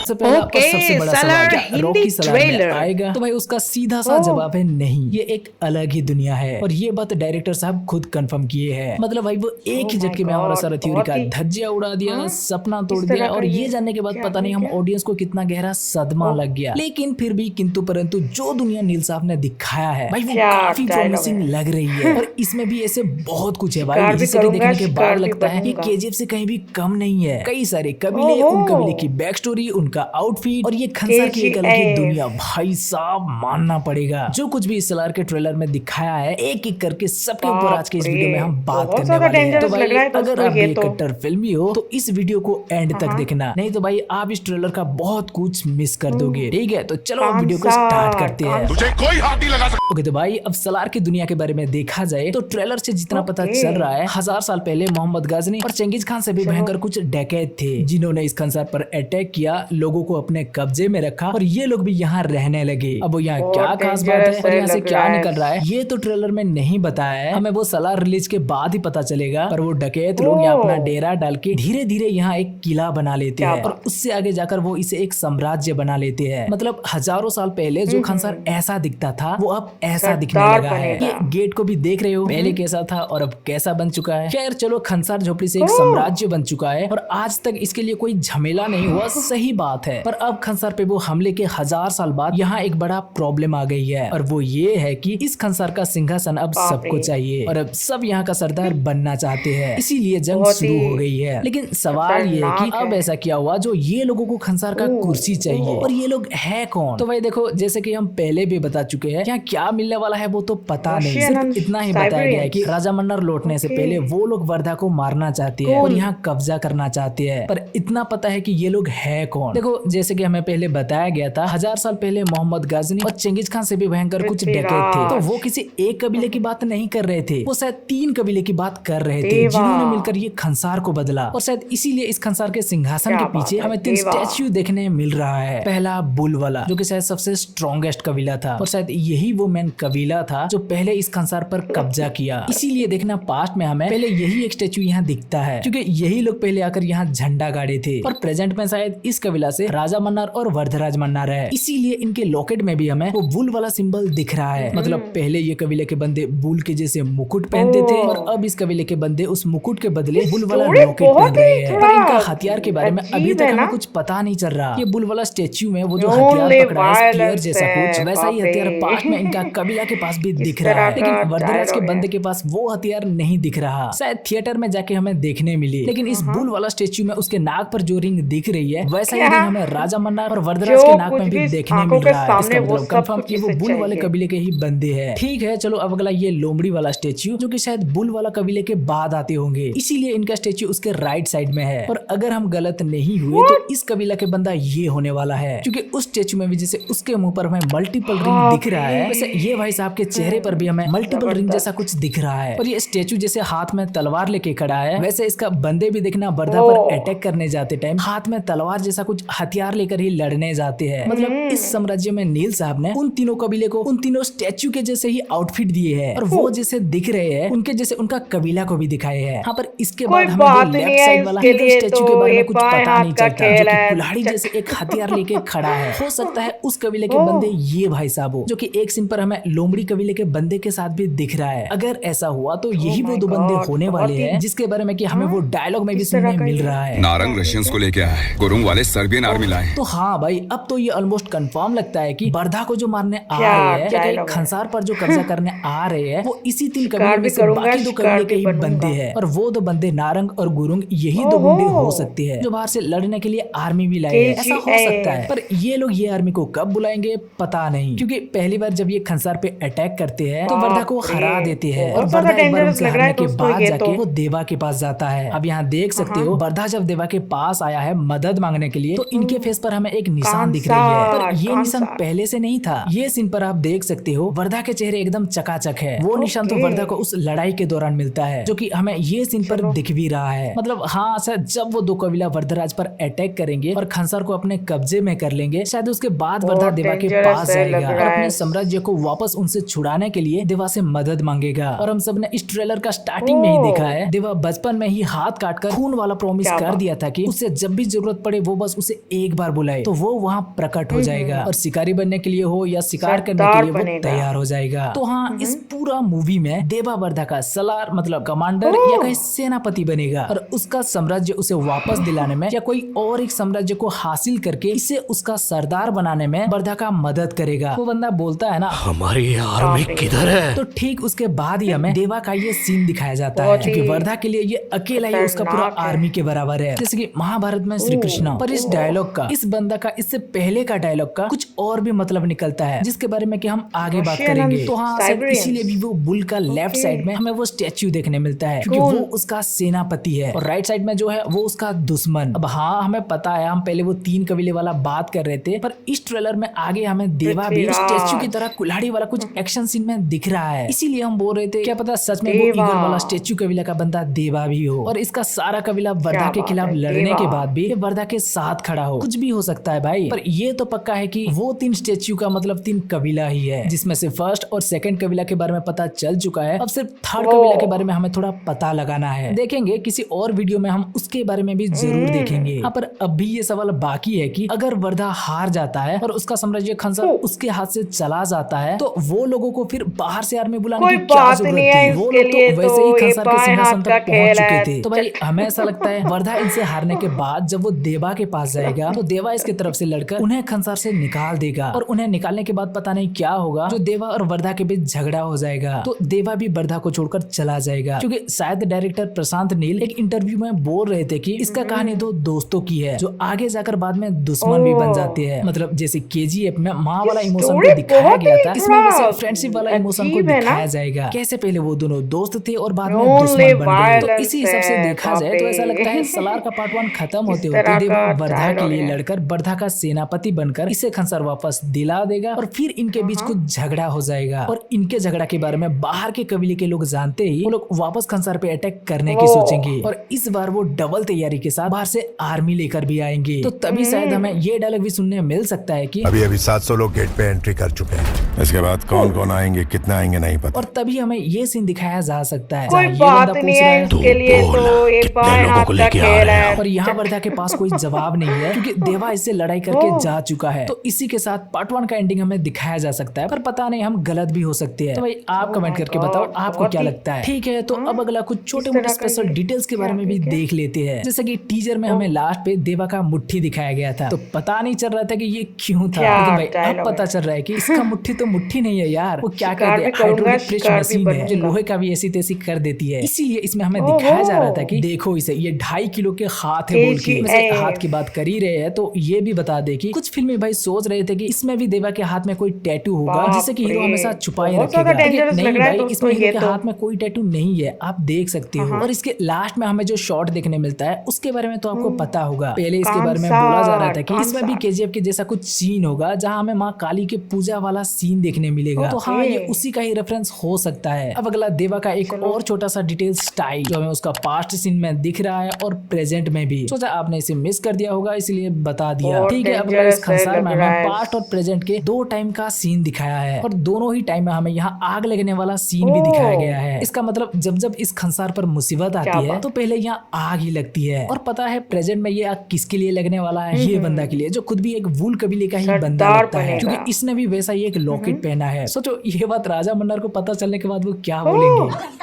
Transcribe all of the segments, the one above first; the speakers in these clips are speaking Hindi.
सबसे पहला और सबसे बड़ा सवाल, क्या हिंदी रॉकी सलार में ट्रेलर आएगा? तो भाई उसका सीधा सा जवाब है नहीं, ये एक अलग ही दुनिया है और ये बात डायरेक्टर साहब खुद कंफर्म किए हैं। मतलब भाई वो एक ही झटके में हमारा सारा थ्योरी का धज्जिया उड़ा दिया, सपना तोड़ दिया और ये जानने के बाद पता नहीं हम ऑडियंस को कितना गहरा सदमा लग गया। लेकिन फिर भी किंतु परंतु जो दुनिया नील साहब ने दिखाया है भाई वो काफी प्रॉमिसिंग लग रही है और इसमें भी ऐसे बहुत कुछ है भाई, जिसे देखने के बाद लगता है ये केजीएफ से कहीं भी कम नहीं है। कई सारे कबीले, उन कबीले की बैक स्टोरी, उनका आउटफिट और ये खंसार की एक अलग ही दुनिया। भाई साहब मानना पड़ेगा, जो कुछ भी इस सलार के ट्रेलर में दिखाया है एक एक करके सबके ऊपर आज के इस वीडियो में हम बात करने वाले हैं। तो भाई अगर आप ये कट्टर फिल्मी हो तो इस वीडियो को एंड तक देखना, नहीं तो भाई आप इस ट्रेलर का बहुत कुछ मिस कर दोगे। ठीक है, तो चलो अब वीडियो को स्टार्ट करते हैं। तुझे कोई हाथ नहीं लगा सकता। ओके, तो भाई अब सलार की दुनिया के बारे में देखा जाए तो ट्रेलर से जितना पता चल रहा है 1000 साल पहले मोहम्मद गजनी और चंगेज खान से भी भयंकर कुछ डकैत थे जिन्होंने इस खंसार पर अटैक किया, लोगों को अपने कब्जे में रखा और ये लोग भी यहाँ रहने लगे। अब यहाँ क्या खास बात है और यहाँ से क्या निकल रहा है ये तो ट्रेलर में नहीं बताया है, हमें वो सलार रिलीज के बाद ही पता चलेगा। पर वो डकैत लोग यहाँ अपना डेरा डाल के धीरे धीरे यहाँ एक किला बना लेते हैं और उससे आगे जाकर वो इसे एक साम्राज्य बना लेते हैं। मतलब हजारों साल पहले जो खंसार ऐसा दिखता था वो अब ऐसा दिखने लगा है। ये गेट को भी देख रहे हो, पहले कैसा था और अब कैसा बन चुका है। खैर चलो, खंसार झोपड़ी से एक साम्राज्य बन चुका है और आज तक इसके लिए कोई झमेला नहीं हुआ, सही बात है। पर अब खंसार पे वो हमले के 1000 साल बाद यहाँ एक बड़ा प्रॉब्लम आ गई है और वो ये है कि इस खंसार का सिंहासन अब सबको चाहिए और अब सब यहाँ का सरदार बनना चाहते हैं, इसीलिए जंग शुरू हो गई है। लेकिन सवाल ये है कि अब ऐसा क्या हुआ जो ये लोगों को खंसार का कुर्सी चाहिए और ये लोग है कौन? तो भाई देखो, जैसे कि हम पहले भी बता चुके हैं, यहाँ क्या मिलने वाला है वो तो पता नहीं, सिर्फ इतना ही बताया गया है कि राजा मन्नर लौटने से पहले वो लोग वर्धा को मारना चाहते हैं और यहाँ कब्जा करना चाहते हैं। पर इतना पता है कि ये लोग है कौन। देखो, जैसे कि हमें पहले बताया गया था 1000 साल पहले मोहम्मद गजनी और चंगेज खान से भी भयंकर कुछ डकैत थे, तो वो किसी एक कबीले की बात नहीं कर रहे थे, वो शायद 3 कबीले की बात कर रहे थे जिन्होंने मिलकर ये खंसार को बदला। और शायद इसीलिए इस खंसार के सिंहासन के पीछे हमें 3 स्टैच्यू देखने मिल रहा है। पहला बुल वाला, जो कि शायद सबसे स्ट्रॉन्गेस्ट कबीला था और शायद यही वो मेन कबीला था जो पहले इस खंसार पर कब्जा किया। इसीलिए देखना पास्ट में हमें पहले यही एक स्टैच्यू यहाँ दिखता है क्योंकि यही लोग पहले आकर यहाँ झंडा गाड़े थे और प्रेजेंट में शायद इस कबीला से राजा मन्नार और वर्धराज मन्नार है, इसीलिए इनके लॉकेट में भी हमें वो बुल वाला सिंबल दिख रहा है। मतलब पहले ये कबीले के बंदे बुल के जैसे मुकुट पहनते थे और अब इस कबीले के बंदे उस मुकुट के बदले बुल वाला लॉकेट पहन रहे हैं। पर इनका हथियार के बारे में अभी तक हमें कुछ पता नहीं चल रहा। ये बुल वाला स्टैच्यू में वो जो हथियार पकड़ा है स्पीयर जैसा कुछ, वैसा ही हथियार पास्ट में इनका कबीला के पास भी दिख रहा है, लेकिन वर्धराज के बंदे के पास वो हथियार नहीं दिख रहा। शायद थिएटर में जाके हमें देखने मिली, लेकिन इस बुल वाला स्टैच्यू में उसके नाक पर जो रिंग दिख रही है वैसा ही रिंग हमें राजा मन्नार और वर्धराज के नाक में भी देखने मिल रहा है। इसका मतलब कंफर्म कि वो बुल वाले कबीले के ही बंदे हैं। ठीक है, चलो अब अगला ये लोमड़ी वाला स्टैच्यू, जो कि शायद बुल वाला कबीले के बाद आते होंगे, इसीलिए इनका स्टैच्यू उसके राइट साइड में है। और अगर हम गलत नहीं हुए तो इस कबीला के बंदा ये होने वाला है, क्योंकि उस स्टैच्यू में भी जैसे उसके मुंह पर हमें मल्टीपल रिंग दिख रहा है, वैसे ये भाई साहब के चेहरे पर भी हमें मल्टीपल रिंग जैसा कुछ दिख रहा है। और ये स्टैच्यू जैसे हाथ में तलवार लेके खड़ा है, वैसे इसका बंदे भी देखना वर्धा पर अटैक करने जाते टाइम हाथ में तलवार जैसा कुछ हथियार लेकर ही लड़ने जाते हैं। मतलब इस साम्राज्य में नील साहब ने उन तीनों कबीले को उन तीनों स्टैच्यू के जैसे ही आउटफिट दिए हैं और वो जैसे दिख रहे हैं उनके जैसे उनका कबीला को भी दिखाए हैं। हाँ, पर इसके बाद हमें वो लेफ्ट साइड वाला स्टैच्यू के बारे में कुछ पता नहीं चलता, जो कि कुल्हाड़ी जैसे एक हथियार लेके खड़ा है। हो सकता है उस कबीले के बंदे ये भाई साहब हो, जो कि एक सीन पर हमें लोमड़ी कबीले के बंदे के साथ भी दिख रहा है। अगर ऐसा हुआ तो यही वो 2 बंदे होने वाले हैं जिसके बारे में कि हमें वो डायलॉग में भी सुनने मिल रहा है। नारंग रशियंस को लेके आया है, गुरुंग वाले सर्बियन आर्मी लाए। तो हाँ भाई, अब तो ये ऑलमोस्ट कंफर्म लगता है कि वर्धा को जो मारने आ रहे हैं, क्या खंसार पर जो कब्जा करने आ रहे हैं, वो इसी 3 कबीले में से बाकी 2 कबीले के ही बंदे हैं। और वो 2 बंदे नारंग और गुरुंग यही 2 गुंडे हो सकते हैं जो बाहर से लड़ने के लिए आर्मी भी लाए हैं, ऐसा हो सकता है। पर ये लोग ये आर्मी को कब बुलाएंगे पता नहीं, क्योंकि पहली बार जब ये खंसार पे अटैक करते हैं तो वर्धा को हरा देते हैं और वर्धा एक बार उनसे हारने के बाद जाके वो देवा के पास जाता है। अब यहाँ देख सकते हो, वर्धा जब देवा के पास आया है मदद मांगने के लिए तो इनके फेस पर हमें एक निशान दिख रही है, पर ये निशान पहले से नहीं था। ये सीन पर आप देख सकते हो वर्धा के चेहरे एकदम चकाचक है। वो निशान तो वर्धा को उस लड़ाई के दौरान मिलता है, जो कि हमें ये सीन पर दिख भी रहा है। मतलब हाँ, शायद जब वो 2 कबीला वर्धराज पर अटैक करेंगे और खंसार को अपने कब्जे में कर लेंगे, शायद उसके बाद वर्धा देवा के पास जाएगा और अपने साम्राज्य को वापस उनसे छुड़ाने के लिए देवा से मदद मांगेगा। और हम सब ने इस ट्रेलर का स्टार्टिंग में ही देखा है, देवा बचपन में ही हाथ काटकर खून वाला प्रॉमिस कर दिया था कि उसे जब भी जरूरत पड़े वो बस उसे उसे एक बार बुलाए तो वो वहाँ प्रकट हो जाएगा और शिकारी बनने के लिए हो या शिकार करने के सरदार लिए वो बनेगा। तैयार हो जाएगा। तो हाँ, इस पूरा मूवी में देवावर्धा का सलार मतलब कमांडर या कहीं सेनापति बनेगा और उसका साम्राज्य उसे वापस दिलाने में या कोई और एक साम्राज्य को हासिल करके इसे उसका सरदार बनाने में वर्धा का मदद करेगा। वो बंदा बोलता है ना, हमारी आर्मी किधर है? तो ठीक उसके बाद ही हमें देवा का ये सीन दिखाया जाता है, क्योंकि वर्धा के लिए ये अकेला ही उसका पूरा खतरनाक है। आर्मी के बराबर है, जैसे कि महाभारत में श्री कृष्ण। पर इस डायलॉग का, इस बंदा का, इससे पहले का डायलॉग का कुछ और भी मतलब निकलता है, जिसके बारे में कि हम आगे बात Russian करेंगे। and तो हाँ, शायद Siberians। इसीलिए भी वो बुल का लेफ्ट साइड में हमें वो स्टैच्यू देखने मिलता है, क्योंकि वो उसका सेनापति है, और राइट साइड में जो है वो उसका दुश्मन। अब हाँ, हमें पता है, हम पहले वो 3 कबीले वाला बात कर रहे थे, पर इस ट्रेलर में आगे हमें देवा भी पृथ्वीराज। स्टैच्यू की तरह कुल्हाड़ी वाला कुछ एक्शन सीन में दिख रहा है। इसीलिए हम बोल रहे थे, क्या पता सच में वो देवा। ईगल वाला स्टैच्यू कबीला का बंदा देवा भी हो, और इसका सारा कबीला वर्धा के बात खिलाफ है, लड़ने देवा। के बाद भी ये वर्धा के साथ खड़ा हो। कुछ भी हो सकता है भाई, पर ये तो पक्का है कि वो 3 स्टैच्यू का मतलब 3 कबीला ही है, जिसमें से फर्स्ट और सेकंड कबीला के बारे में पता चल चुका है। अब सिर्फ थर्ड कबीला के बारे में हमें थोड़ा पता लगाना है। देखेंगे किसी और वीडियो में हम उसके बारे में भी जरूर देखेंगे। हाँ, पर अभी ये सवाल बाकी है कि अगर वर्धा हार जाता है और उसका साम्राज्य खंसर उसके हाथ से चला जाता है, तो वो लोगों को फिर बाहर से आर्मी बुलाने कोई की क्या बात जरूरत नहीं है थी? वो इसके लोग लिए, तो वैसे तो ही ये खंसर के बाएं सिंहासन हाथ तक का पहुंच खेल चुके है। थे। तो भाई हमें ऐसा लगता है वर्धा इनसे हारने के बाद जब वो देवा के पास जाएगा तो देवा इसके तरफ से लड़कर उन्हें खंसार से निकाल देगा, और उन्हें निकालने के बाद पता नहीं क्या होगा, जो देवा और वर्धा के बीच झगड़ा हो जाएगा। तो देवा भी वर्धा को छोड़कर चला जाएगा, क्योंकि शायद डायरेक्टर प्रशांत नील एक इंटरव्यू में बोल रहे थे कि इसका कहानी 2 दोस्तों की है, जो आगे जाकर बाद में दुश्मन भी बन जाते हैं। मतलब जैसे KGF में माँ वाला इमोशन स्टोरी को दिखाया बहुत गया ही था, इसमें थोड़ा वैसे फ्रेंडशिप वाला इमोशन को अजीब है ना? दिखाया जाएगा। कैसे पहले वो दोनों दोस्त थे और बाद में Only दुश्मन बन गए। तो violence इसी हिसाब से है, देखा जाए तो बाप ऐसा रे। लगता है सलार का पार्ट 1 खत्म होते इस होते तरह देवा का वर्धा के dialogue लिए है। लड़कर वर्धा का सेनापति बनकर इसे खंसर वापस दिला देगा, और फिर इनके बीच कुछ झगड़ा हो जाएगा, और इनके झगड़ा के बारे में बाहर के कबीले के लोग जानते ही वो लोग वापस खंसर पे अटैक करने की सोचेंगे, और इस बार वो डबल तैयारी के साथ बाहर से आर्मी लेकर भी आएंगे। तो तभी शायद हमें ये डायलॉग भी सुनने मिल सकता है कि अभी 700 लोग गेट पे एंट्री कर चुके हैं। इसके बाद कौन कौन आएंगे, कितने आएंगे नहीं पता। और तभी हमें ये सीन दिखाया जा सकता है कोई जहाँ ये बात बंदा नहीं पूछ रहा है है इसके लिए, तो ये कितने बाएं लोगों हाथ को का लेके आ खेल रहे है। हैं? और यहाँ वर्धा के पास कोई जवाब नहीं है, क्योंकि देवा इससे लड़ाई करके जा चुका है। तो इसी के साथ पार्ट 1 का एंडिंग हमें दिखाया जा सकता है, पर पता नहीं हम गलत भी हो सकते हैं। तो भाई आप कमेंट करके बताओ आपको बहुत क्या ही- लगता है। ठीक है, तो अब अगला कुछ छोटे तरह मोटे का स्पेशल ये डिटेल्स के बारे में भी क्या देख लेते हैं। जैसे कि टीजर में हमें लास्ट पे देवा का मुट्ठी दिखाया गया था, तो पता नहीं चल रहा था कि ये क्यों था, क्या लेकिन भाई अब dialogue पता चल रहा है कि इसका मुट्ठी तो मुट्ठी नहीं है यार, वो क्या शिकार कहते भी हैं करूंगा, हाइड्रोलिक प्रेस शिकार भी मशीन है, जो बनूंगा। लोहे का भी ऐसी तैसी कर देती है। इसीलिए इसमें हमें दिखाया जा रहा था कि देखो इसे, ये 2.5 किलो के हाथ है बोल के। वैसे हाथ की बात कर ही रहे हैं तो ये भी बता दे कि कुछ फिल्में भाई सोच रहे थे कि इसमें भी देवा के हाथ में कोई टैटू होगा, बाप जिससे कि हीरो रे, हमेशा छुपाए बहुत रखेगा। ज्यादा लेकिन dangerous नहीं लग रहा है भाई, दोस्तों इसमें हीरो ये के तो। हाथ में कोई टैटू नहीं है, आप देख सकते हो। और इसके लास्ट में हमें जो शॉट देखने मिलता है उसके बारे में तो आपको पता होगा। पहले इसके बारे में बोला जा रहा था कि इसमें भी KGF के जैसा कुछ सीन होगा, जहाँ हमें माँ काली के पूजा वाला सीन देखने मिलेगा। तो हाँ, ये उसी का ही रेफरेंस हो सकता है। अब अगला देवा का एक और छोटा सा डिटेल स्टाइल जो हमें उसका पास्ट सीन में दिख रहा है और प्रेजेंट में भी। सोचा आपने इसे मिस कर दिया होगा, इसलिए बता दिया। बहुत ठीक है, अब अगला इस dangerous है, खंसार में लग रहा हमें है। पास्ट और प्रेजेंट के 2 टाइम का सीन दिखाया है, और दोनों ही टाइम में हमें यहाँ आग लगने वाला सीन भी दिखाया गया है। इसका मतलब जब जब इस खंसार पर मुसीबत आती है तो पहले यहाँ आग ही लगती है। और पता है प्रेजेंट में ये आग किसके लिए लगने वाला है? ये बंदा के लिए, जो खुद भी एक वूल कबीले का ही बंदा सरदार लगता है, बनेगा। क्योंकि इसने भी वैसा ही एक लॉकेट पहना है। सोचो ये बात राजा मन्नर को पता चलने के बाद वो क्या बोलेंगे।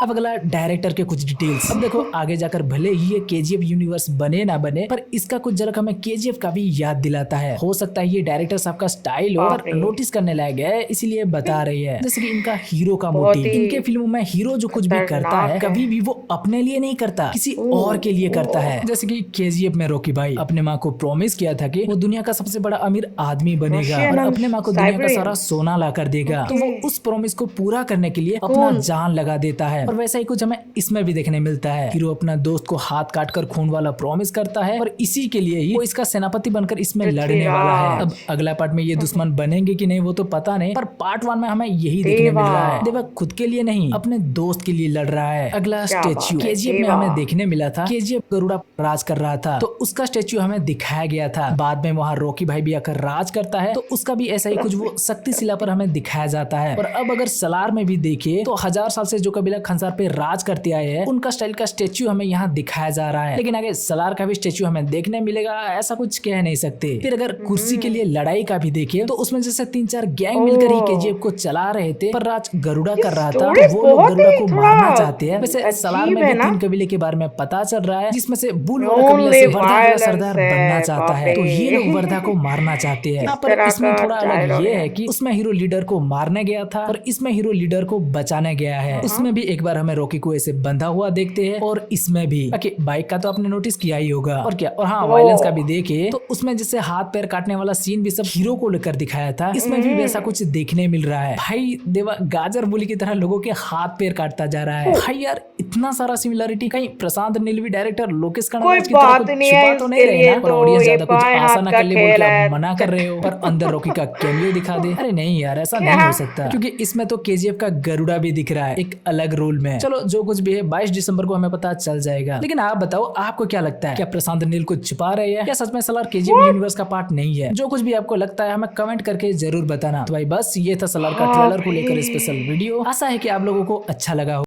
अब अगला डायरेक्टर के कुछ डिटेल्स। अब देखो आगे जाकर भले ही ये KGF यूनिवर्स बने ना बने, पर इसका कुछ झलक हमें KGF का भी याद दिलाता है। हो सकता है ये डायरेक्टर साहब का स्टाइल हो, पर नोटिस करने लायक है, इसीलिए बता रही है। जैसे कि इनका हीरो का मोटिव, इनके फिल्मों में हीरो जो कुछ भी करता है कभी भी वो अपने लिए नहीं करता, किसी और के लिए करता है। जैसे कि KGF में रॉकी भाई अपने माँ को प्रॉमिस किया था कि वो दुनिया का सबसे बड़ा अमीर आदमी बनेगा और अपने माँ को दुनिया का सारा सोना ला कर देगा। तो वो उस प्रॉमिस को पूरा करने के लिए अपना जान लगा देता है, और वैसा ही कुछ हमें इसमें भी देखने मिलता है। हीरो अपना दोस्त को हाथ काट कर खून वाला प्रॉमिस करता है, और इसी के लिए ही वो इसका सेनापति बनकर इसमें लड़ने वाला है। अब अगला पार्ट में ये दुश्मन बनेंगे कि नहीं वो तो पता नहीं, पर पार्ट 1 में हमें यही देखने मिल रहा है। देवा खुद के लिए नहीं, अपने दोस्त के लिए लड़ रहा है। अगला स्टेच्यू KGF में हमें देखने मिला था। KGF गरुड़ा राज कर रहा था, तो उसका स्टेच्यू हमें दिखाया गया था। बाद में वहाँ रॉकी भाई भी आकर राज करता है, तो उसका भी ऐसा ही कुछ वो शक्तिशिला पर हमें दिखाया जाता है। और अब अगर सलार में भी देखे तो 1000 साल से जो कबीला खान सर पे राज करते आए हैं उनका स्टाइल का स्टेच्यू हमें यहाँ दिखाया जा रहा है, लेकिन आगे सलार का भी स्टेच्यू हमें देखने मिलेगा ऐसा कुछ कह नहीं सकते। फिर अगर कुर्सी के लिए लड़ाई का भी देखे तो उसमें जैसे 3-4 गैंग मिलकर ही केजीएफ को चला रहे थे, पर राज गरुड़ा कर रहा था तो वो लोग गरुड़ा को मारना चाहते हैं। वैसे सलार में भी 3 कबीले के बारे में पता चल रहा है, जिसमें से बुल वाला कबीला से वर्धा वाला सरदार बनना चाहता है, तो ये लोग वर्धा को मारना चाहते हैं। यहाँ पर इसमें थोड़ा अलग ये है कि उसमें हीरो लीडर को मारने गया था और इसमें हीरो लीडर को बचाने गया है। उसमें भी एक बार हमें रॉकी को ऐसे बंधा हुआ देखते हैं और इसमें भी बाकी बाइक का तो आपने नोटिस किया ही होगा। और क्या, और हाँ वायलेंस का भी देखे तो उसमें जैसे हाथ पैर काटने वाला सीन भी सब हीरो को लेकर दिखाया था, इसमें भी वैसा कुछ देखने मिल रहा है। भाई देवा गाजर मूली की तरह लोगों के हाथ पैर काटता जा रहा है। भाई यार इतना सारा सिमिलरिटी, कहीं प्रशांत नील भी डायरेक्टर लोकेश कनगराज की तरह कुछ छुपा तो नहीं रहे ना, पर ऑडियंस ज्यादा कुछ आशा न कर ले बोल के मना कर रहे हो पर अंदर रॉकी का कैमियो दिखा दे। अरे नहीं यार ऐसा नहीं हो सकता, क्योंकि इसमें तो केजीएफ का गरुड़ा भी दिख रहा है एक अलग रोल में। चलो जो कुछ भी है 22 दिसंबर को हमें पता चल जाएगा। लेकिन आप बताओ आपको क्या लगता है, क्या प्रशांत नील को छुपा रहे हैं या सच में सलार केजीएफ यूनिवर्स का पार्ट नहीं है? जो कुछ भी आपको लगता है हमें कमेंट करके जरूर बताना। तो भाई बस ये था सलार का ट्रेलर को लेकर स्पेशल वीडियो, आशा है कि आप लोगों को अच्छा लगा हो।